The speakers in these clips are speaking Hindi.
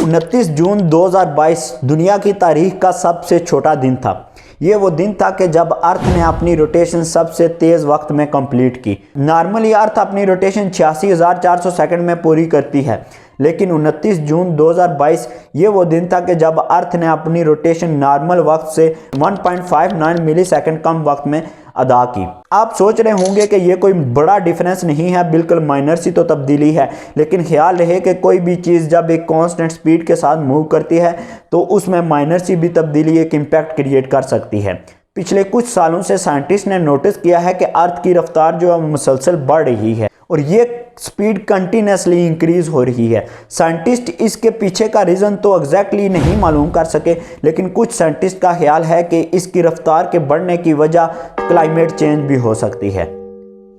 29 जून 2022 दुनिया की तारीख का सबसे छोटा दिन था। ये वो दिन था कि जब अर्थ ने अपनी रोटेशन सबसे तेज़ वक्त में कंप्लीट की। नॉर्मली अर्थ अपनी रोटेशन 86,400 सेकंड में पूरी करती है, लेकिन 29 जून 2022 ये वो दिन था कि जब अर्थ ने अपनी रोटेशन नॉर्मल वक्त से 1.59 मिली सेकेंड कम वक्त में अदा की। आप सोच रहे होंगे कि ये कोई बड़ा डिफरेंस नहीं है, बिल्कुल माइनर सी तो तब्दीली है, लेकिन ख्याल रहे कि कोई भी चीज़ जब एक कांस्टेंट स्पीड के साथ मूव करती है तो उसमें माइनर सी भी तब्दीली एक इम्पैक्ट क्रिएट कर सकती है। पिछले कुछ सालों से साइंटिस्ट ने नोटिस किया है कि अर्थ की रफ्तार जो है मुसलसल बढ़ रही है और ये स्पीड कंटिन्यूसली इंक्रीज हो रही है। साइंटिस्ट इसके पीछे का रीज़न तो एग्जैक्टली नहीं मालूम कर सके, लेकिन कुछ साइंटिस्ट का ख्याल है कि इसकी रफ्तार के बढ़ने की वजह क्लाइमेट चेंज भी हो सकती है।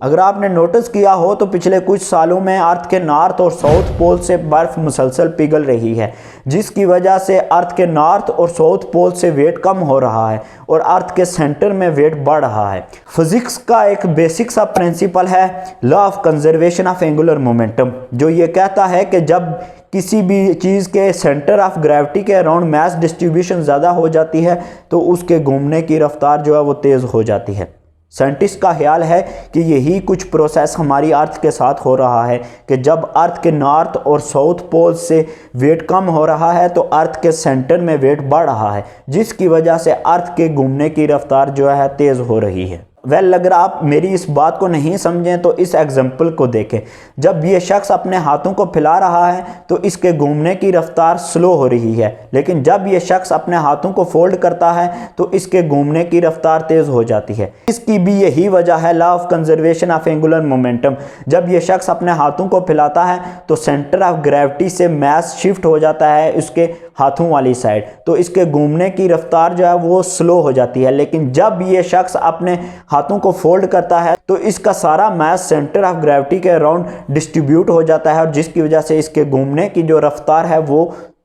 अगर आपने नोटिस किया हो तो पिछले कुछ सालों में अर्थ के नॉर्थ और साउथ पोल से बर्फ़ मुसलसल पिघल रही है, जिसकी वजह से अर्थ के नॉर्थ और साउथ पोल से वेट कम हो रहा है और अर्थ के सेंटर में वेट बढ़ रहा है। फिजिक्स का एक बेसिक सा प्रिंसिपल है law of conservation of angular momentum, जो ये कहता है कि जब किसी भी चीज़ के सेंटर ऑफ ग्रेविटी के अराउंड मास डिस्ट्रीब्यूशन ज़्यादा हो जाती है तो उसके घूमने की रफ्तार जो है वो तेज़ हो जाती है। साइंटिस्ट का ख्याल है कि यही कुछ प्रोसेस हमारी अर्थ के साथ हो रहा है कि जब अर्थ के नॉर्थ और साउथ पोल से वेट कम हो रहा है तो अर्थ के सेंटर में वेट बढ़ रहा है, जिसकी वजह से अर्थ के घूमने की रफ्तार जो है तेज़ हो रही है। अगर आप मेरी इस बात को नहीं समझें तो इस एग्जाम्पल को देखें। जब ये शख्स अपने हाथों को फैला रहा है तो इसके घूमने की रफ्तार स्लो हो रही है, लेकिन जब ये शख्स अपने हाथों को फोल्ड करता है तो इसके घूमने की रफ्तार तेज़ हो जाती है। इसकी भी यही वजह है law of conservation of angular momentum. जब ये शख्स अपने हाथों को फैलाता है तो सेंटर ऑफ ग्रेविटी से मास शिफ्ट हो जाता है उसके हाथों वाली साइड, तो इसके घूमने की रफ्तार जो है वो स्लो हो जाती है। लेकिन जब ये शख्स अपने हाथों को फोल्ड करता है तो इसका सारा मास सेंटर ऑफ ग्रेविटी के अराउंड डिस्ट्रीब्यूट हो जाता है और जिसकी वजह से इसके घूमने की जो रफ्तार है वो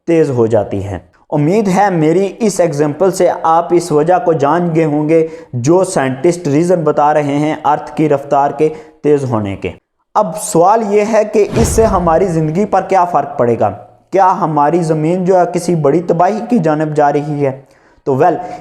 तेज़ हो जाती है। उम्मीद है मेरी इस एग्जाम्पल से आप इस वजह को जान गए होंगे जो साइंटिस्ट रीज़न बता रहे हैं अर्थ की रफ्तार के तेज़ होने के। अब सवाल ये है कि इससे हमारी ज़िंदगी पर क्या फ़र्क पड़ेगा? क्या हमारी ज़मीन जो है किसी बड़ी तबाही की जानिब जा रही है? तो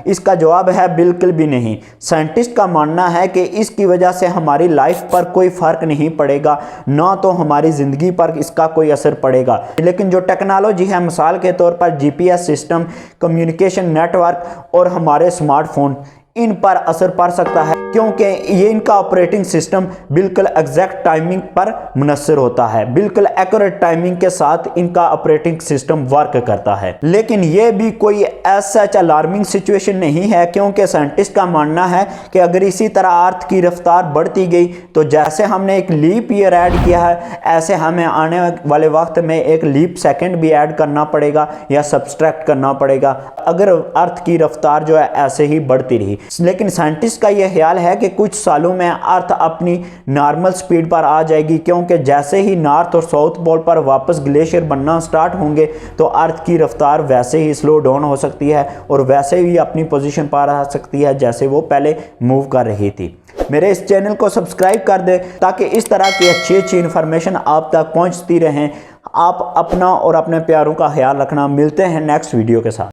इसका जवाब है बिल्कुल भी नहीं। साइंटिस्ट का मानना है कि इसकी वजह से हमारी लाइफ पर कोई फ़र्क नहीं पड़ेगा, ना तो हमारी ज़िंदगी पर इसका कोई असर पड़ेगा। लेकिन जो टेक्नोलॉजी है, मिसाल के तौर पर जीपीएस सिस्टम, कम्युनिकेशन नेटवर्क और हमारे स्मार्टफोन, इन पर असर पड़ सकता है क्योंकि ये इनका ऑपरेटिंग सिस्टम बिल्कुल एग्जैक्ट टाइमिंग पर मुनस्सर होता है। बिल्कुल एक्यूरेट टाइमिंग के साथ इनका ऑपरेटिंग सिस्टम वर्क करता है। लेकिन ये भी कोई ऐसा अलार्मिंग सिचुएशन नहीं है, क्योंकि साइंटिस्ट का मानना है कि अगर इसी तरह अर्थ की रफ्तार बढ़ती गई तो जैसे हमने एक लीप ईयर ऐड किया है, ऐसे हमें आने वाले वक्त में एक लीप सेकेंड भी ऐड करना पड़ेगा या सब्सट्रैक्ट करना पड़ेगा अगर अर्थ की रफ्तार जो है ऐसे ही बढ़ती रही। लेकिन साइंटिस्ट का यह ख्याल है कि कुछ सालों में अर्थ अपनी नॉर्मल स्पीड पर आ जाएगी, क्योंकि जैसे ही नॉर्थ और साउथ पोल पर वापस ग्लेशियर बनना स्टार्ट होंगे तो अर्थ की रफ्तार वैसे ही स्लो डाउन हो सकती है और वैसे ही अपनी पोजीशन पर आ सकती है जैसे वो पहले मूव कर रही थी। मेरे इस चैनल को सब्सक्राइब कर दें ताकि इस तरह की अच्छी इन्फॉर्मेशन आप तक पहुंचती रहें। आप अपना और अपने प्यारों का ख्याल रखना। मिलते हैं नेक्स्ट वीडियो के साथ।